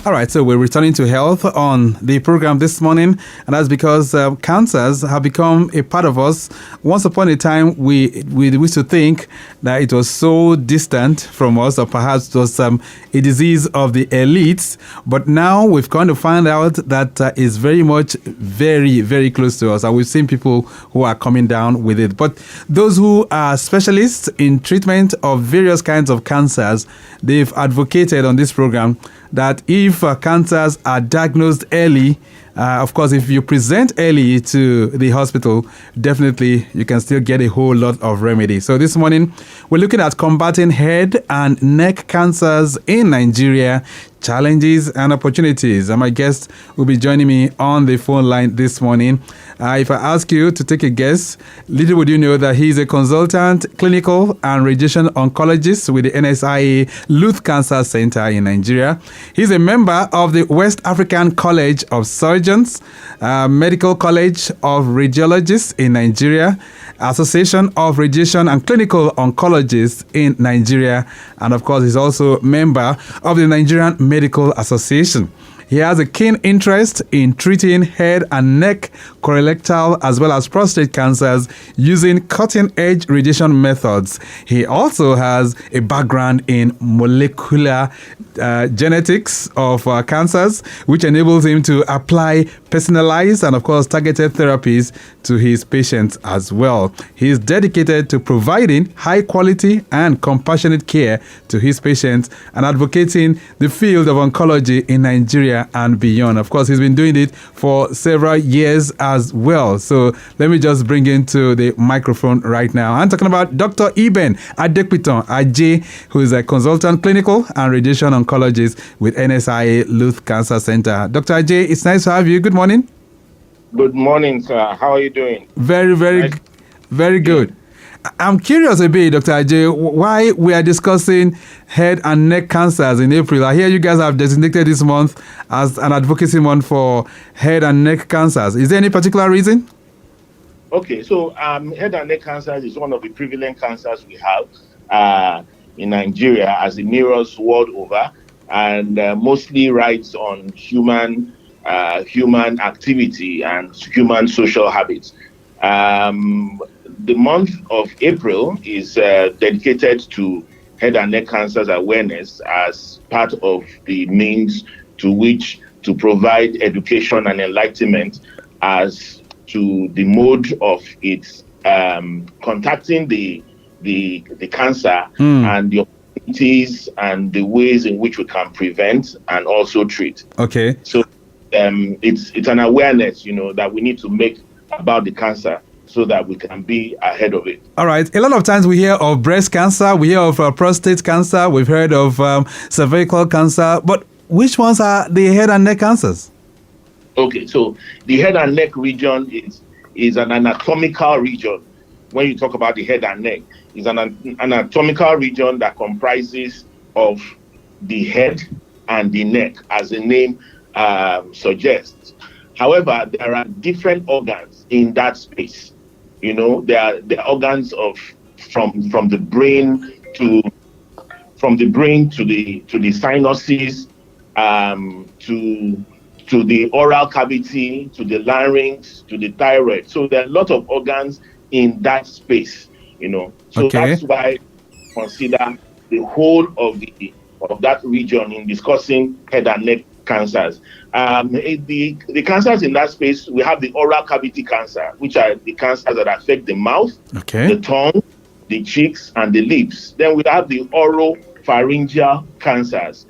All right, so we're returning to health on the program this morning, and that's because cancers have become a part of us. Once upon a time, we used to think that it was so distant from us, or perhaps it was a disease of the elites, but now we've come to find out that it's very much very, very close to us, and we've seen people who are coming down with it. But those who are specialists in treatment of various kinds of cancers, they've advocated on this program that if cancers are diagnosed early, of course, if you present early to the hospital, definitely you can still get a whole lot of remedy. So this morning, we're looking at combating head and neck cancers in Nigeria, challenges and opportunities. And my guest will be joining me on the phone line this morning. If I ask you to take a guess, little would you know that he's a consultant, clinical and radiation oncologist with the NSIA-LUTH Cancer Center in Nigeria. He's a member of the West African College of Surgeons, Medical College of Radiologists in Nigeria, Association of Radiation and Clinical Oncologists in Nigeria, and of course, he's also a member of the Nigerian Medical Association. He has a keen interest in treating head and neck, colorectal, as well as prostate cancers using cutting-edge radiation methods. He also has a background in molecular genetics of cancers, which enables him to apply personalized and, of course, targeted therapies to his patients as well. He is dedicated to providing high-quality and compassionate care to his patients and advocating the field of oncology in Nigeria and beyond. Of course, he's been doing it for several years as well. So let me just bring into the microphone right now. I'm talking about Dr. Eben Adepitan Ajay, who is a consultant clinical and radiation oncologist with NSIA-LUTH Cancer Center. Dr. Ajay, it's nice to have you. Good morning. Good morning, sir. How are you doing? Very, very, nice. Very good. I'm curious a bit, Dr. Ajay, why we are discussing head and neck cancers in April. I hear you guys have designated this month as an advocacy month for head and neck cancers. Is there any particular reason? Okay, so head and neck cancers is one of the prevalent cancers we have in Nigeria as it mirrors world over, and mostly rides on human activity and human social habits. The month of April is dedicated to head and neck cancers awareness as part of the means to which to provide education and enlightenment as to the mode of its contacting the cancer and the opportunities and the ways in which we can prevent and also treat. Okay. So it's an awareness, that we need to make about the cancer, so that we can be ahead of it. All right. A lot of times we hear of breast cancer, we hear of prostate cancer, we've heard of cervical cancer, but which ones are the head and neck cancers? Okay, so the head and neck region is an anatomical region. When you talk about the head and neck, it's an anatomical region that comprises of the head and the neck, as the name suggests. However, there are different organs in that space. There are organs from the brain to the sinuses, to the oral cavity, to the larynx, to the thyroid. So there are a lot of organs in that space. So okay. That's why we consider the whole of that region in discussing head and neck cancers. The cancers in that space, we have the oral cavity cancer, which are the cancers that affect the mouth, the tongue, the cheeks, and the lips. Then we have the oropharyngeal cancers.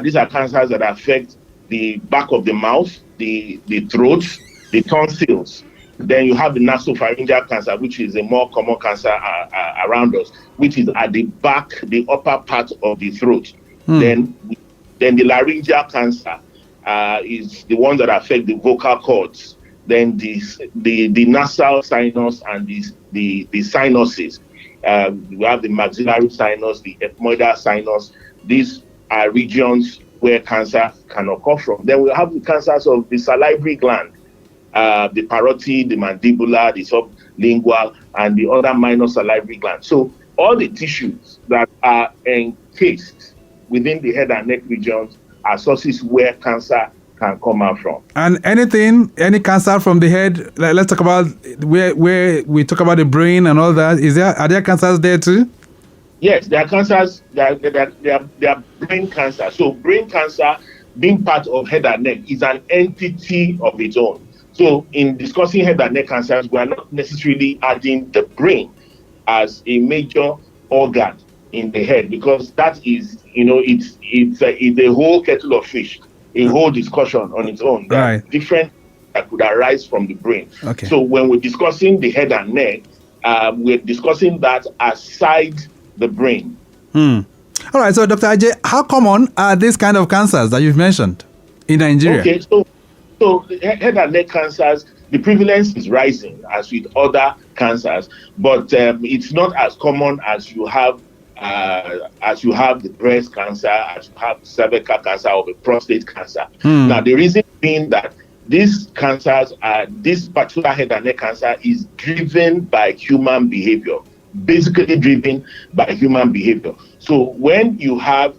These are cancers that affect the back of the mouth, the throat, the tonsils. Then you have the nasopharyngeal cancer, which is a more common cancer around us, which is at the back, the upper part of the throat. Then the laryngeal cancer is the one that affect the vocal cords. Then the nasal sinus and the sinuses. We have the maxillary sinus, the ethmoidal sinus. These are regions where cancer can occur from. Then we have the cancers of the salivary gland, the parotid, the mandibular, the sublingual, and the other minor salivary glands. So all the tissues that are encased within the head and neck regions are sources where cancer can come out from. And any cancer from the head? Let's talk about where we talk about the brain and all that. Are there cancers there too? Yes, there are cancers. There are brain cancer. So brain cancer, being part of head and neck, is an entity of its own. So in discussing head and neck cancers, we are not necessarily adding the brain as a major organ in the head, because that is, it's a whole kettle of fish, a whole discussion on its own. There are different that could arise from the brain. Okay. So when we're discussing the head and neck, we're discussing that aside the brain. All right. So Dr. Ajay, how common are these kind of cancers that you've mentioned in Nigeria? Okay. So head and neck cancers, the prevalence is rising as with other cancers, but it's not as common as you have the breast cancer, as you have cervical cancer or the prostate cancer. Now, the reason being that these cancers, this particular head and neck cancer, is driven by human behavior, basically driven by human behavior. So when you have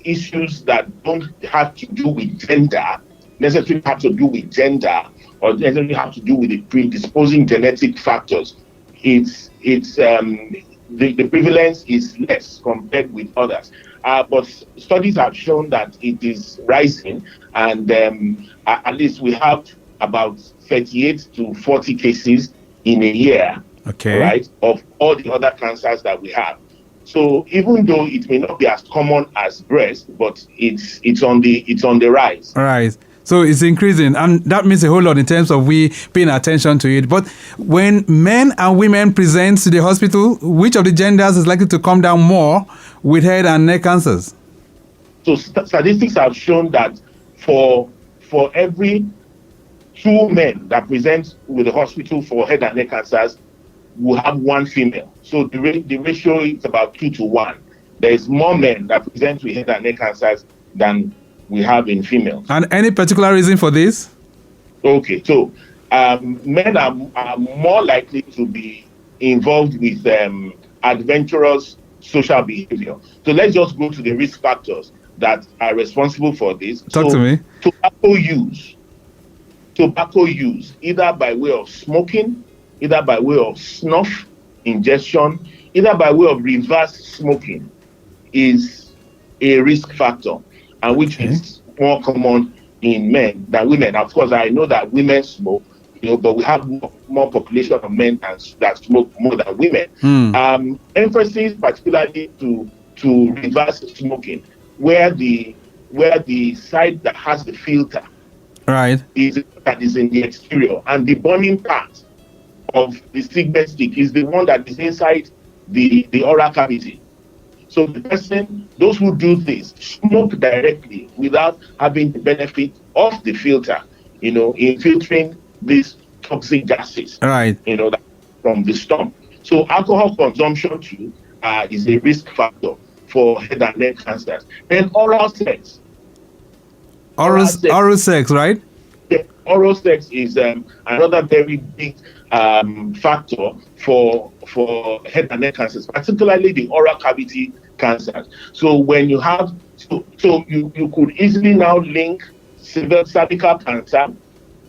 issues that don't have to do with gender, necessarily have to do with gender, or necessarily have to do with the predisposing genetic factors, the prevalence is less compared with others. But studies have shown that it is rising, and at least we have about 38 to 40 cases in a year, right, of all the other cancers that we have. So even though it may not be as common as breast, but it's on the rise. All right. So it's increasing, and that means a whole lot in terms of we paying attention to it. But when men and women present to the hospital, which of the genders is likely to come down more with head and neck cancers? So statistics have shown that for every 2 men that present with the hospital for head and neck cancers, we have 1 female. So the ratio is about 2 to 1. There is more men that present with head and neck cancers than we have in females. And any particular reason for this? Okay, so men are more likely to be involved with adventurous social behavior. So let's just go to the risk factors that are responsible for this. Talk to me. Tobacco use, either by way of smoking, either by way of snuff ingestion, either by way of reverse smoking, is a risk factor, and which is more common in men than women. Of course, I know that women smoke, but we have more population of men that smoke more than women. Emphasis particularly to reverse smoking, where the side that has the filter is in the exterior, and the burning part of the cigarette stick is the one that is inside the oral cavity. So those who do this, smoke directly without having the benefit of the filter, in filtering these toxic gases, from the stomach. So alcohol consumption too is a risk factor for head and neck cancers. Then oral sex. Oral sex, right? Yeah, oral sex is another very big factor for head and neck cancers, particularly the oral cavity cancers. So when you have, you could easily now link cervical cancer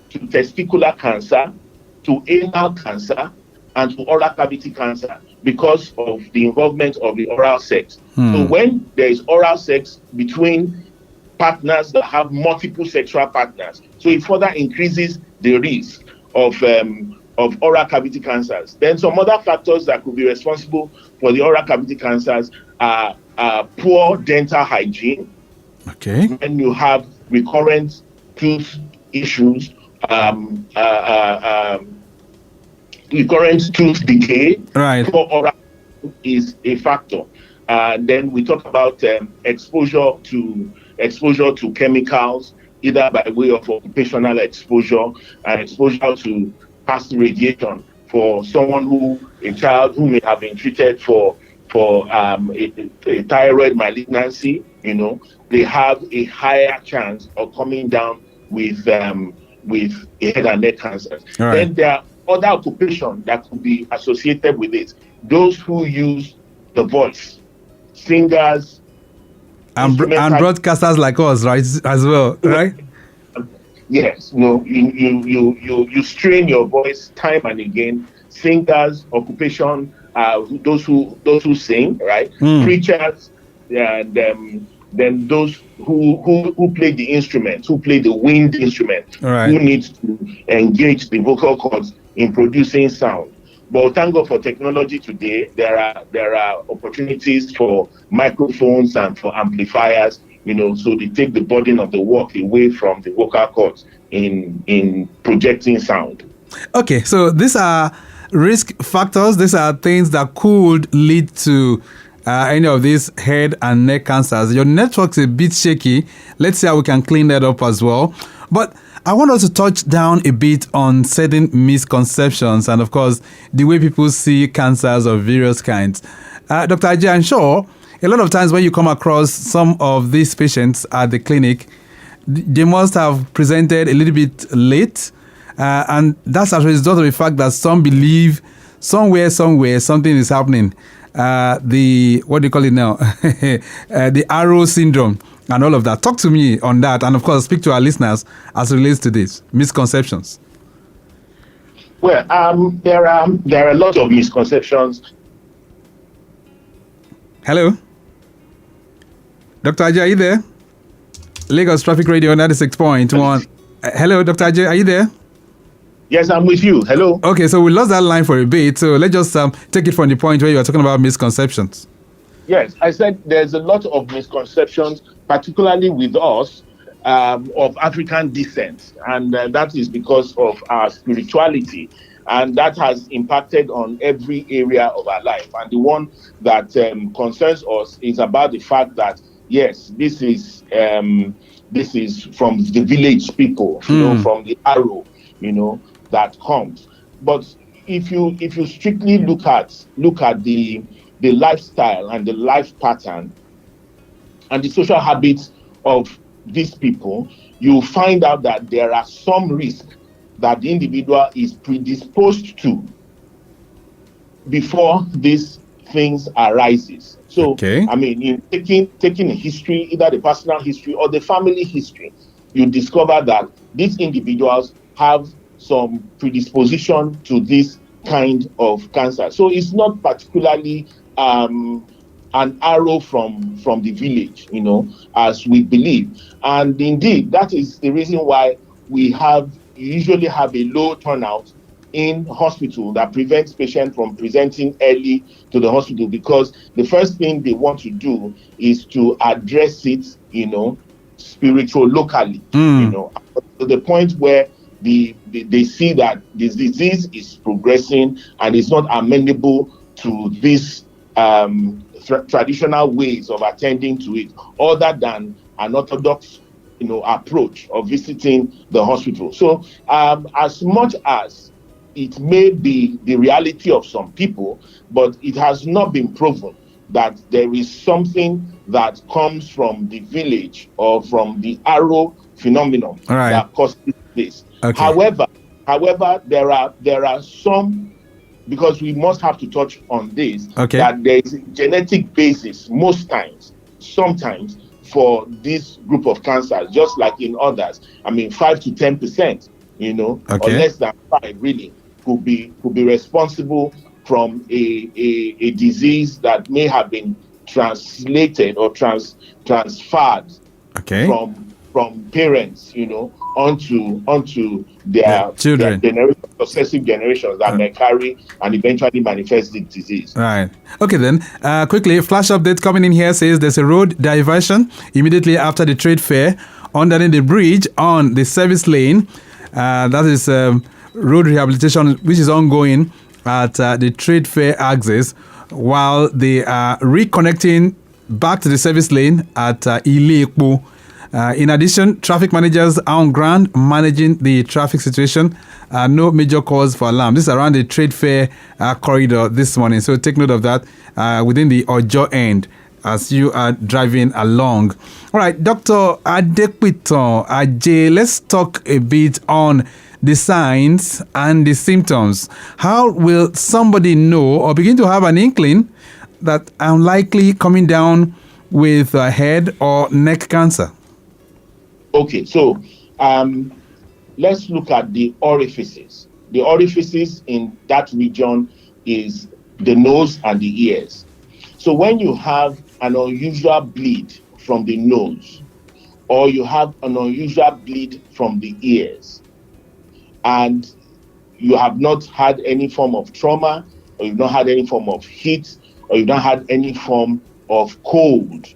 to testicular cancer, to anal cancer, and to oral cavity cancer because of the involvement of the oral sex. So when there is oral sex between partners that have multiple sexual partners, so it further increases the risk of oral cavity cancers. Then some other factors that could be responsible for the oral cavity cancers are poor dental hygiene. When you have recurrent tooth issues, recurrent tooth decay, poor oral is a factor. Then we talk about exposure to chemicals, either by way of occupational exposure and exposure to past radiation. For a child who may have been treated for a thyroid malignancy, they have a higher chance of coming down with head and neck cancers. Then there are other occupations that could be associated with it. Those who use the voice, singers, And broadcasters like us, right, as well, right? Yes, you strain your voice time and again. Singers, occupation, those who sing, right? Preachers, and then those who play the instruments, who play the wind instrument, right, who needs to engage the vocal cords in producing sound. But thank God for technology today. There are opportunities for microphones and for amplifiers, so they take the burden of the work away from the vocal cords in projecting sound. Okay, so these are risk factors. These are things that could lead to any of these head and neck cancers. Your network's a bit shaky. Let's see how we can clean that up as well. But I want us to touch down a bit on certain misconceptions and, of course, the way people see cancers of various kinds. Dr. Ajay, I'm sure a lot of times when you come across some of these patients at the clinic, they must have presented a little bit late. And that's as a result of the fact that some believe somewhere something is happening. What do you call it now? The arrow syndrome and all of that. Talk to me on that, and of course, speak to our listeners as it relates to this misconceptions. Well, there are a lot of misconceptions. Hello, Dr. Ajay, are you there? Lagos Traffic Radio 96.1. Hello, Dr. Ajay, are you there? Yes, I'm with you. Hello. Okay, so we lost that line for a bit. So let's just take it from the point where you were talking about misconceptions. Yes, I said there's a lot of misconceptions, particularly with us, of African descent. And that is because of our spirituality. And that has impacted on every area of our life. And the one that concerns us is about the fact that, yes, this is from the village people, from the arrow, that comes. But if you strictly look at the lifestyle and the life pattern and the social habits of these people, you find out that there are some risks that the individual is predisposed to before these things arises. So, okay. I mean, in taking a history, either the personal history or the family history, you discover that these individuals have some predisposition to this kind of cancer. So it's not particularly an arrow from the village, as we believe. And indeed, that is the reason why we usually have a low turnout in hospital that prevents patients from presenting early to the hospital, because the first thing they want to do is to address it, spiritual locally, to the point where they see that this disease is progressing and is not amenable to these traditional ways of attending to it, other than an orthodox approach of visiting the hospital. So as much as it may be the reality of some people, but it has not been proven that there is something that comes from the village or from the arrow phenomenon that causes this. Okay. However, there are some, because we must have to touch on this, that there is a genetic basis sometimes for this group of cancers, just like in others. I mean, 5 to 10%, or less than 5 really could be responsible from a disease that may have been translated or transferred from parents, onto their children, their successive generations that may carry and eventually manifest the disease. Right. Okay, then. Quickly, flash update coming in here says there's a road diversion immediately after the trade fair underneath the bridge on the service lane. That is road rehabilitation, which is ongoing at the trade fair axis, while they are reconnecting back to the service lane at Ile-Epo. In addition, traffic managers are on ground managing the traffic situation. No major cause for alarm. This is around the trade fair corridor this morning. So take note of that within the Ojo end as you are driving along. All right, Dr. Adepitan Ajay, let's talk a bit on the signs and the symptoms. How will somebody know or begin to have an inkling that I'm likely coming down with head or neck cancer? Okay, so let's look at the orifices. The orifices in that region is the nose and the ears. So when you have an unusual bleed from the nose, or you have an unusual bleed from the ears, and you have not had any form of trauma, or you've not had any form of heat, or you've not had any form of cold,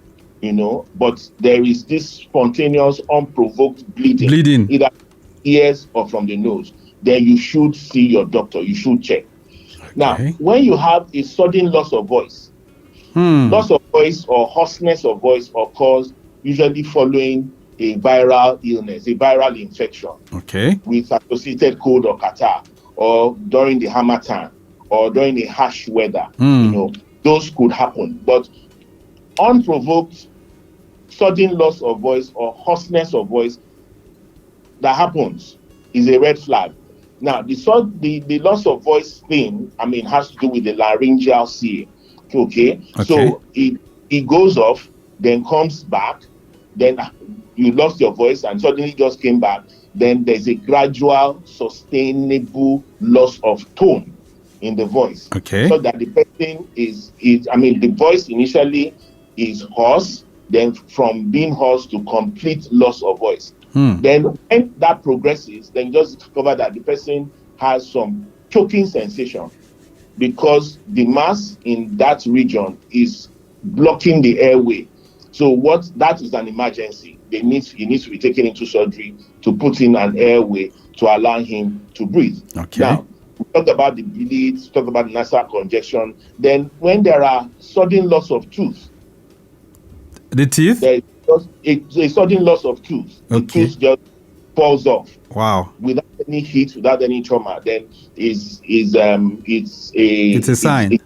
but there is this spontaneous, unprovoked bleeding. Either ears or from the nose, then you should see your doctor. You should check. Okay. Now, when you have a sudden loss of voice, loss of voice or hoarseness of voice occurs usually following a viral illness, a viral infection, with associated cold or catarrh, or during the harmattan, or during the harsh weather. Those could happen. But unprovoked sudden loss of voice or hoarseness of voice that happens is a red flag. Now, the loss of voice thing, has to do with the laryngeal CA. Okay. So it goes off, then comes back, then you lost your voice and suddenly just came back. Then there's a gradual, sustainable loss of tone in the voice. So that the person the voice initially is hoarse, then from being hoarse to complete loss of voice. Then when that progresses, then you just discover that the person has some choking sensation because the mass in that region is blocking the airway. So that is an emergency. He needs to be taken into surgery to put in an airway to allow him to breathe. Now, we talked about the bleeds, talked about nasal congestion. Then when there are sudden loss of tooth, the teeth? There is a sudden loss of tooth. The tooth just falls off. Wow. Without any heat, without any trauma, then it's a sign.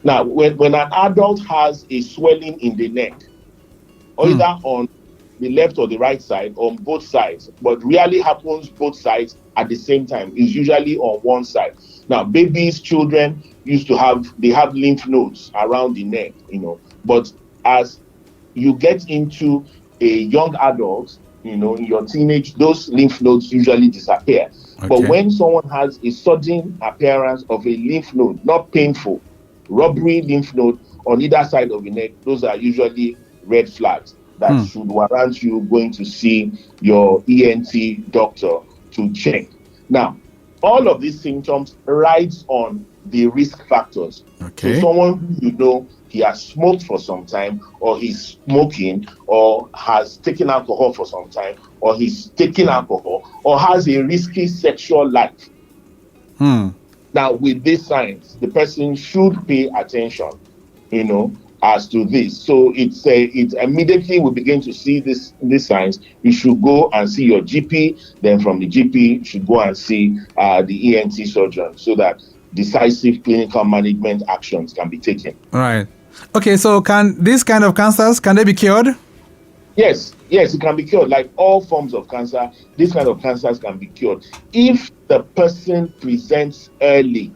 Now, when an adult has a swelling in the neck, either on the left or the right side, on both sides, but rarely happens both sides at the same time. It's usually on one side. Now, babies, children they have lymph nodes around the neck, but as you get into a young adult, in your teenage, those lymph nodes usually disappear. But when someone has a sudden appearance of a lymph node, not painful, rubbery lymph node on either side of the neck, those are usually red flags that should warrant you going to see your ENT doctor to check. Now, all of these symptoms rides on the risk factors. So someone who he has smoked for some time, or he's smoking, or has taken alcohol for some time, or he's taking alcohol, or has a risky sexual life. Now, with these signs, the person should pay attention, as to this. So it's immediately we begin to see these signs, you should go and see your GP. Then from the GP, you should go and see the ENT surgeon, so that decisive clinical management actions can be taken. Right. Okay, so can these kind of cancers, can they be cured? Yes, it can be cured. Like all forms of cancer, these kind of cancers can be cured if the person presents early.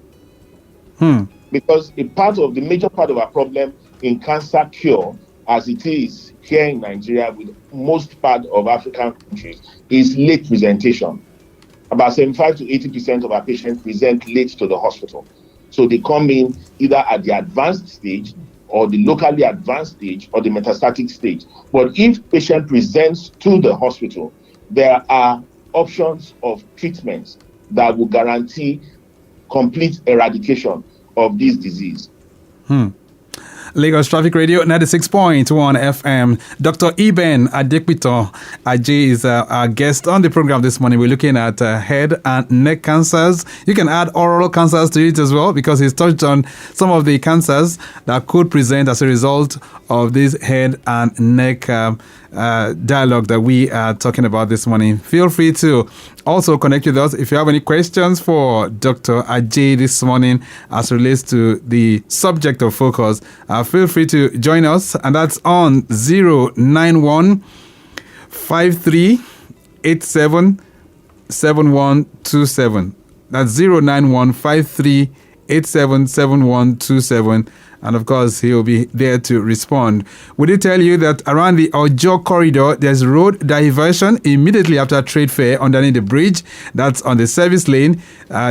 Because the major part of our problem in cancer cure, as it is here in Nigeria with most part of African countries, is late presentation. About 75 to 80% of our patients present late to the hospital. So they come in either at the advanced stage, or the locally advanced stage, or the metastatic stage. But if patient presents to the hospital, there are options of treatments that will guarantee complete eradication of this disease. Lagos Traffic Radio 96.1 FM. Dr. Eben Adepitan Ajay is our guest on the program this morning. We're looking at head and neck cancers. You can add oral cancers to it as well, because he's touched on some of the cancers that could present as a result of this head and neck dialogue that we are talking about this morning. Feel free to also connect with us if you have any questions for Dr. Ajay this morning as relates to the subject of focus. Feel free to join us, and that's on 091 5387 7127. That's 091 5387 7127. And of course, he will be there to respond. We did tell you that around the Ojo corridor, there's road diversion immediately after trade fair underneath the bridge. That's on the service lane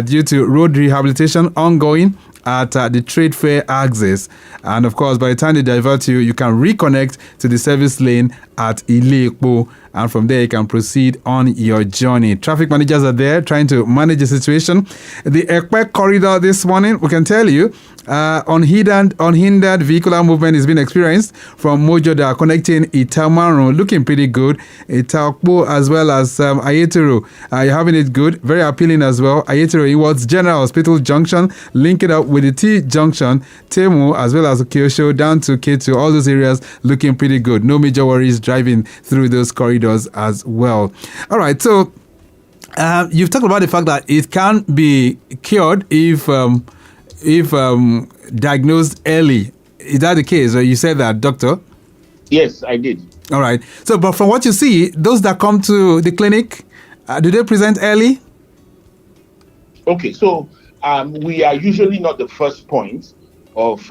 due to road rehabilitation ongoing at the trade fair axis. And of course, by the time they divert you, you can reconnect to the service lane at Ile-Epo, and from there you can proceed on your journey. Traffic managers are there trying to manage the situation. The Ekpe corridor this morning, we can tell you, unhindered vehicular movement is being experienced from Mojoda connecting Itamaru, looking pretty good. Itakpo as well as Ayetoro, you're having it good, very appealing as well. Ayetoro towards General Hospital Junction, link it up with the T Junction, Temu as well as Kyosho down to K2, all those areas looking pretty good. No major worries driving through those corridors as well. All right, so you've talked about the fact that it can be cured if diagnosed early. Is that the case? Or you said that, doctor? Yes, I did. All right. So, but from what you see, those that come to the clinic, do they present early? Okay, so we are usually not the first point of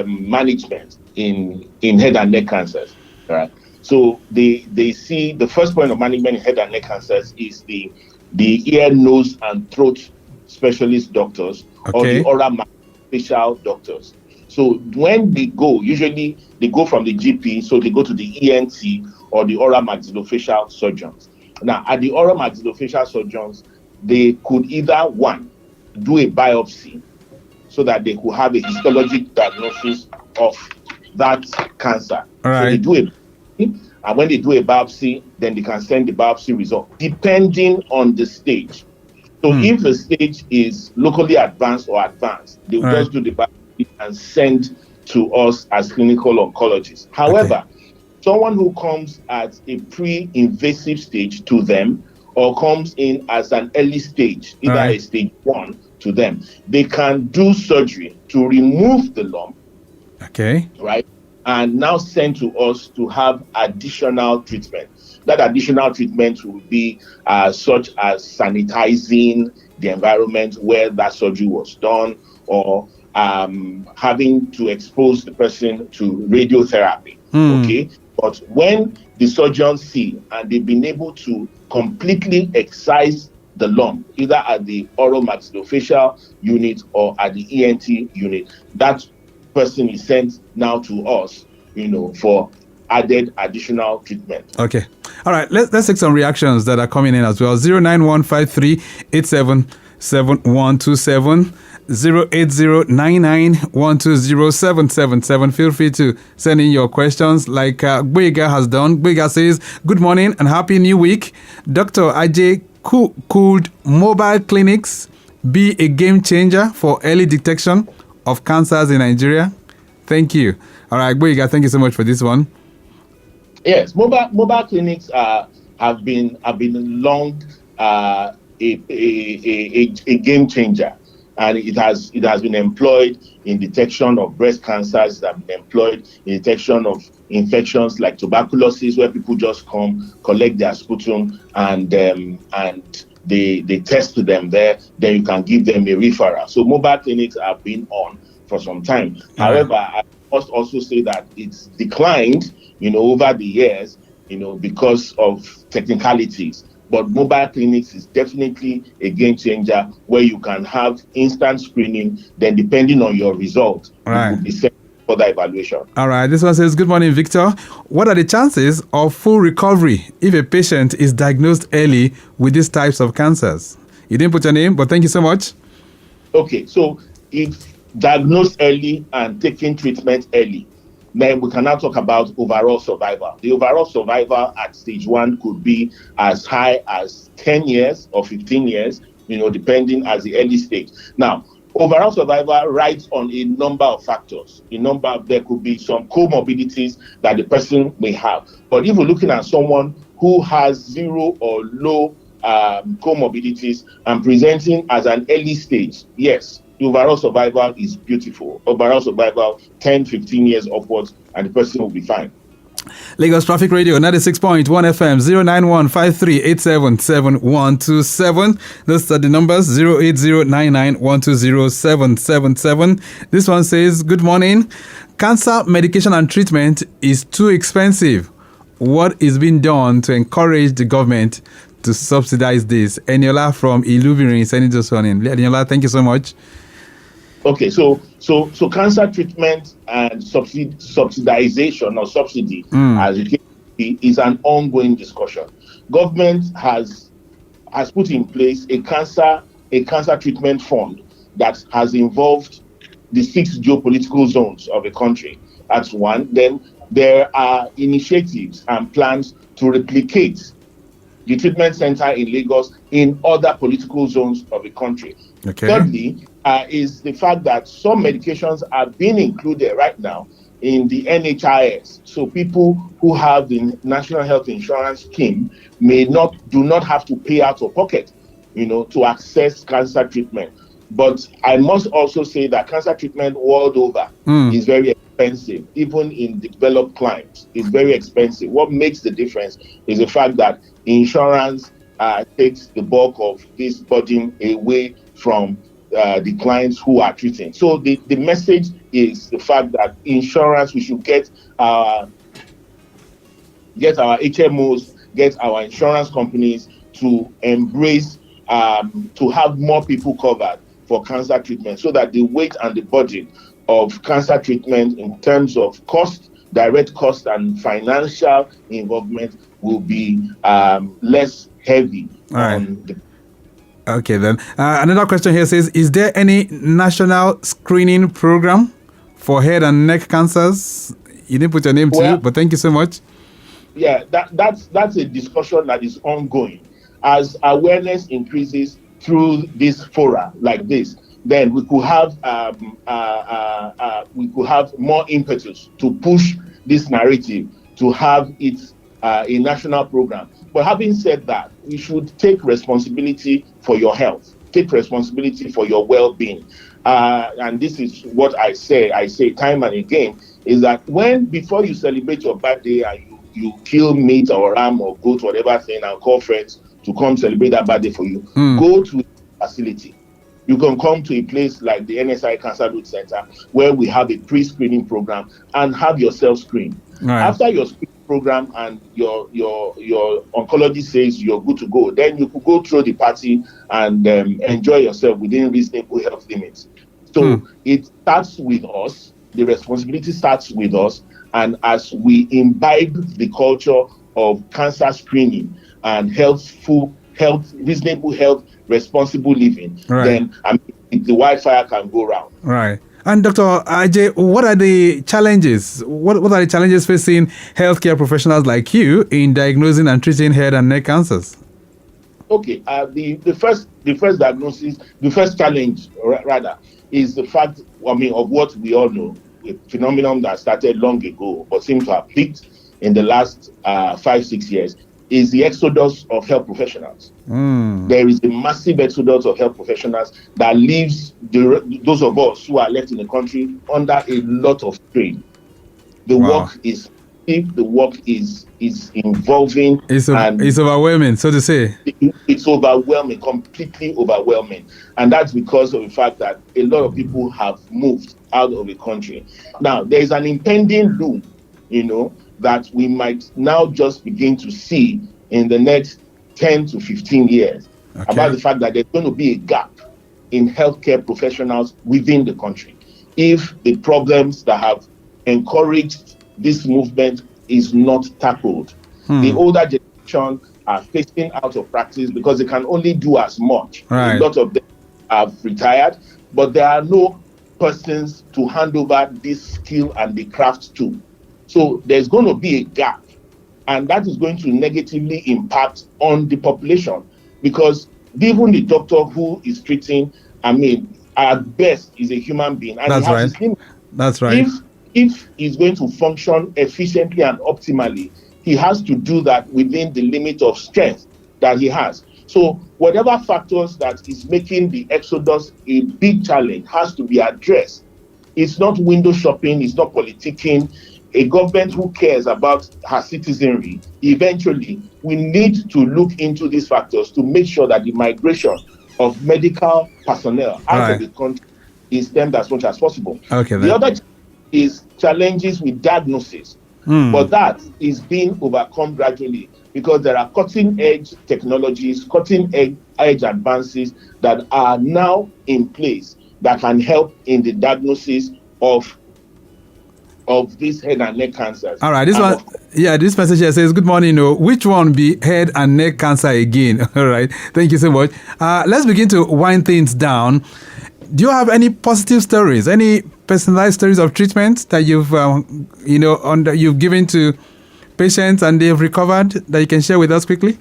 management in head and neck cancers. All right. So they see the first point of management in head and neck cancers is the ear, nose, and throat specialist doctors, okay, or the oral maxillofacial doctors. So when they go, usually they go from the GP, so they go to the ENT or the oral maxillofacial surgeons. Now, at the oral maxillofacial surgeons, they could either, one, do a biopsy so that they could have a histologic diagnosis of that cancer. All right. So they do it, and when they do a biopsy, then they can send the biopsy result, depending on the stage. So if the stage is locally advanced or advanced, they will just do the biopsy and send to us as clinical oncologists. However, someone who comes at a pre-invasive stage to them, or comes in as an early stage, either a stage 1 to them, they can do surgery to remove the lump, right, and now send to us to have additional treatment. That additional treatment will be such as sanitizing the environment where that surgery was done, or having to expose the person to radiotherapy. Okay, but when the surgeons see and they've been able to completely excise the lump, either at the oral maxillofacial unit or at the ENT unit, that person is sent now to us, for added additional treatment. Okay. All right. Let's take some reactions that are coming in as well. 09153877127, 08099120777. Feel free to send in your questions like Bwega has done. Bwega says, good morning and happy new week. Dr. Ajay, could mobile clinics be a game changer for early detection of cancers in Nigeria? Thank you. All right, Bwega, thank you so much for this one. Yes, mobile clinics have been long a game changer, and it has been employed in detection of breast cancers. It has been employed in detection of infections like tuberculosis, where people just come, collect their sputum, and they test them there. Then you can give them a referral. So mobile clinics have been on for some time. However, I must also say that it's declined, over the years, because of technicalities. But mobile clinics is definitely a game changer, where you can have instant screening. Then, depending on your result, it will be sent for the evaluation. All right. This one says, good morning, Victor. What are the chances of full recovery if a patient is diagnosed early with these types of cancers? You didn't put your name, but thank you so much. Okay. So if diagnosed early and taking treatment early, then we can now talk about overall survival. The overall survival at stage 1 could be as high as 10 years or 15 years, depending as the early stage. Now, overall survival rides on a number of factors. There could be some comorbidities that the person may have. But if we're looking at someone who has 0 or low comorbidities and presenting as an early stage, yes, overall survival is beautiful. Overall survival, 10, 15 years upwards, and the person will be fine. Lagos Traffic Radio 96.1 FM 09153877127. Those are the numbers 08099120777. This one says, good morning. Cancer medication and treatment is too expensive. What is being done to encourage the government to subsidize this? Eniola from Ilubirin is sending this one in. Eniola, thank you so much. Okay, so cancer treatment and subsidization or subsidy, as it is an ongoing discussion. Government has put in place a cancer treatment fund that has involved the 6 geopolitical zones of a country. That's one. Then there are initiatives and plans to replicate the treatment center in Lagos in other political zones of the country. Okay. Thirdly, is the fact that some medications are being included right now in the NHIS. So people who have the National Health Insurance Scheme do not have to pay out of pocket, to access cancer treatment. But I must also say that cancer treatment world over is very expensive. Even in developed climes, it's very expensive. What makes the difference is the fact that insurance takes the bulk of this burden away from the clients who are treating. So the message is the fact that insurance, we should get our HMOs, get our insurance companies to embrace, to have more people covered for cancer treatment, so that the weight and the budget of cancer treatment in terms of cost, direct cost and financial involvement will be less heavy. Okay, then. Another question here says, is there any national screening program for head and neck cancers? You didn't put your name to it, but thank you so much. Yeah, that's a discussion that is ongoing. As awareness increases through this fora like this, then we could have more impetus to push this narrative, to have it a national program. But having said that, we should take responsibility for your health, take responsibility for your well-being. And this is what I say time and again, is that before you celebrate your birthday and you kill meat or lamb or goat, whatever thing, and call friends to come celebrate that birthday for you, go to a facility. You can come to a place like the NSIA-LUTH Center, where we have a pre-screening program, and have yourself screened. Right. After your screening program and your oncologist says you're good to go, then you could go through the party and enjoy yourself within reasonable health limits. So it starts with us. The responsibility starts with us. And as we imbibe the culture of cancer screening and reasonable health, responsible living, then the wildfire can go round. Right. And Dr. Ajay, what are the challenges? What are the challenges facing healthcare professionals like you in diagnosing and treating head and neck cancers? Okay, the first diagnosis, the first challenge rather, is the fact, of what we all know, a phenomenon that started long ago but seems to have peaked in the last 5-6 years, is the exodus of health professionals. There is a massive exodus of health professionals that leaves those of us who are left in the country under a lot of strain. The work is involving. It's overwhelming, so to say. It's overwhelming, completely overwhelming. And that's because of the fact that a lot of people have moved out of the country. Now, there is an impending doom, that we might now just begin to see in the next 10 to 15 years about the fact that there's going to be a gap in healthcare professionals within the country if the problems that have encouraged this movement is not tackled. The older generation are phasing out of practice because they can only do as much. A lot of them have retired, but there are no persons to hand over this skill and the craft to. So there's going to be a gap, and that is going to negatively impact on the population, because even the doctor who is treating, at best, is a human being. And That's right. That's right. If he's going to function efficiently and optimally, he has to do that within the limit of strength that he has. So whatever factors that is making the exodus a big challenge has to be addressed It's not window shopping. It's not politicking. A government who cares about her citizenry, eventually, we need to look into these factors to make sure that the migration of medical personnel out of the country is stemmed as much as possible. Okay, the other is challenges with diagnosis, but that is being overcome gradually because there are cutting-edge technologies, cutting-edge advances that are now in place that can help in the diagnosis of these head and neck cancers. All right, this message here says, good morning. Which one be head and neck cancer again? All right, thank you so much. Let's begin to wind things down. Do you have any positive stories, any personalized stories of treatment that you've, you've given to patients and they've recovered that you can share with us quickly?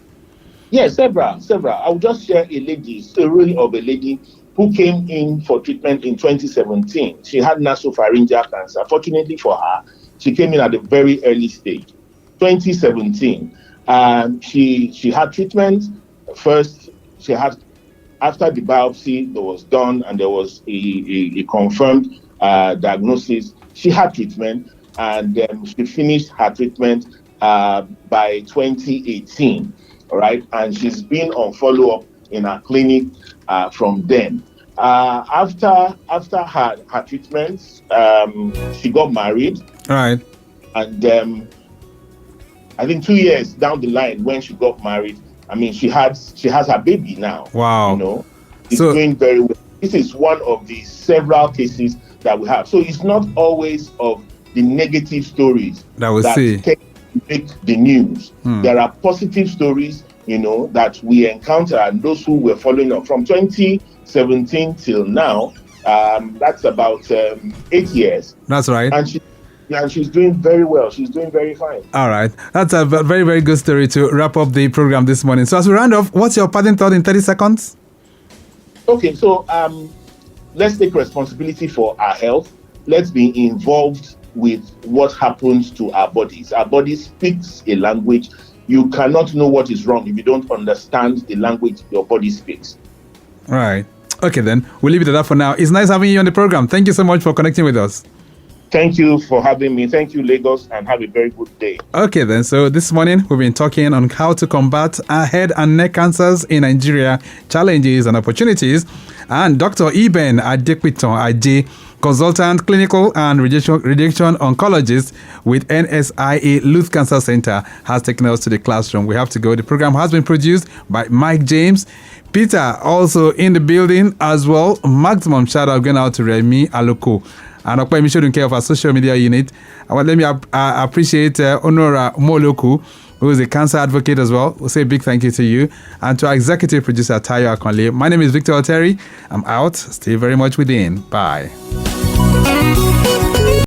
Yes, several. I will just share a story of a lady who came in for treatment in 2017. She had nasopharyngeal cancer. Fortunately for her, she came in at a very early stage. 2017, she had treatment. First, after the biopsy that was done and there was a confirmed diagnosis, she had treatment and she finished her treatment by 2018. All right, and she's been on follow-up in her clinic from then. After her treatments, she got married. All right. And I think 2 years down the line, when she got married, I mean, she has her baby now. Wow. She's doing very well. This is one of the several cases that we have. So it's not always of the negative stories that make the news. There are positive stories, that we encounter, and those who were following up from 2017 till now, that's about 8 years. That's right. And she's doing very well. She's doing very fine. All right. That's a very, very good story to wrap up the program this morning. So as we round off, what's your parting thought in 30 seconds? Okay, so let's take responsibility for our health. Let's be involved with what happens to our bodies. Our body speaks a language. You cannot know what is wrong if you don't understand the language your body speaks. All right. Okay, then. We'll leave it at that for now. It's nice having you on the program. Thank you so much for connecting with us. Thank you for having me. Thank you, Lagos, and have a very good day. Okay, then. So this morning, we've been talking on how to combat head and neck cancers in Nigeria, challenges and opportunities. And Dr. Eben Adepitan, consultant, clinical and radiation oncologist with NSIA-LUTH Cancer Center, has taken us to the classroom. We have to go. The program has been produced by Mike James. Peter also in the building as well. Maximum shout out going out to Remy Aloko. And Okpa Emission care of our social media unit. Let me appreciate Honora Moloku, who is a cancer advocate as well. We'll say a big thank you to you. And to our executive producer, Tayo Akonle. My name is Victor Oteri. I'm out. Stay very much within. Bye.